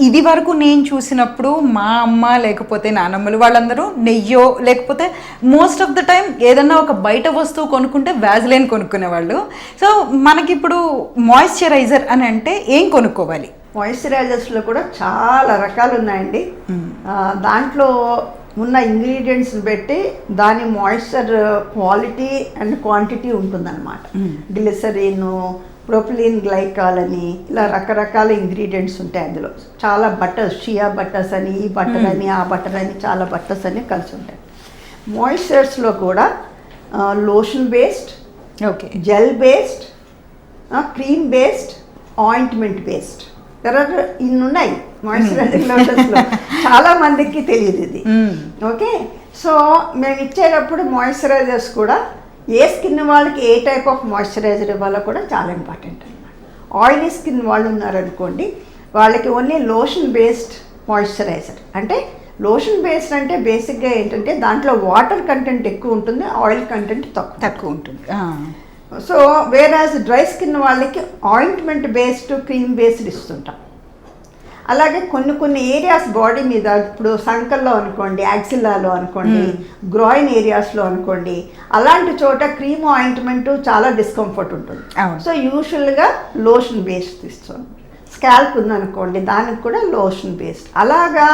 ఇది వరకు నేను చూసినప్పుడు మా అమ్మ లేకపోతే నానమ్మలు వాళ్ళందరూ నెయ్యో లేకపోతే మోస్ట్ ఆఫ్ ద టైం ఏదన్నా ఒక బయట వస్తువు కొనుక్కుంటే వ్యాజ్లైన్ కొనుక్కునేవాళ్ళు. సో మనకిప్పుడు మాయిశ్చరైజర్ అని అంటే ఏం కొనుక్కోవాలి? మాయిశ్చరైజర్స్లో కూడా చాలా రకాలు ఉన్నాయండి. దాంట్లో ఉన్న ఇంగ్రీడియంట్స్ని బట్టి దాని మాయిశ్చర్ క్వాలిటీ అండ్ క్వాంటిటీ ఉంటుందన్నమాట. గ్లిసరిన్, ప్రొపిలిన్ గ్లైకాల్ అని ఇలా రకరకాల ఇంగ్రీడియంట్స్ ఉంటాయి అందులో. చాలా బటర్స్, షియా బటర్స్ అని, ఈ బటర్ అని, ఆ బటర్ అని, చాలా బటర్స్ అని కలిసి ఉంటాయి. మాయిశ్చర్స్లో కూడా lotion based, okay, gel based, cream based, ointment based, ఇన్ని ఉన్నాయి మాయిశ్చరైజింగ్ లోషన్స్లో. చాలా మందికి తెలియదు ఇది. ఓకే, సో మేము ఇచ్చేటప్పుడు మాయిశ్చరైజర్స్ కూడా ఏ స్కిన్ వాళ్ళకి ఏ టైప్ ఆఫ్ మాయిశ్చరైజర్ ఇవ్వాలో కూడా చాలా ఇంపార్టెంట్ అనమాట. ఆయిలీ స్కిన్ వాళ్ళు ఉన్నారనుకోండి, వాళ్ళకి ఓన్లీ లోషన్ బేస్డ్ మాయిశ్చరైజర్. అంటే లోషన్ బేస్డ్ అంటే బేసిక్గా ఏంటంటే దాంట్లో వాటర్ కంటెంట్ ఎక్కువ ఉంటుంది, ఆయిల్ కంటెంట్ తక్కువ ఉంటుంది. సో వేరాజ్ డ్రై స్కిన్ వాళ్ళకి ఆయింట్మెంట్ బేస్డ్, క్రీమ్ బేస్డ్ ఇస్తుంటాం. అలాగే కొన్ని ఏరియాస్ బాడీ మీద, ఇప్పుడు సంకల్లో అనుకోండి, యాక్సిల్లాలో అనుకోండి, గ్రాయిన్ ఏరియాస్లో అనుకోండి, అలాంటి చోట క్రీమ్ ఆయింట్మెంట్ చాలా డిస్కంఫర్ట్ ఉంటుంది. సో యూజువల్గా లోషన్ బేస్డ్ ఇస్తాం. స్కాల్ప్ ఉందనుకోండి, దానికి కూడా లోషన్ బేస్డ్. అలాగా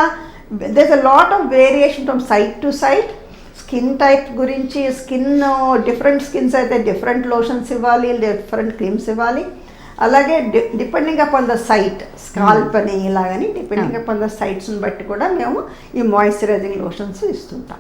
there a lot of variation from site to site. Skin type గురించి, డిఫరెంట్ స్కిన్స్ అయితే డిఫరెంట్ లోషన్స్ ఇవ్వాలి, డిఫరెంట్ క్రీమ్స్ ఇవ్వాలి. అలాగే depending upon the site, scalp అని ఇలాగని డిపెండింగ్ అపాన్ ద సైట్స్ని బట్టి కూడా మేము ఈ మాయిశ్చరైజింగ్ లోషన్స్ ఇస్తుంటాం.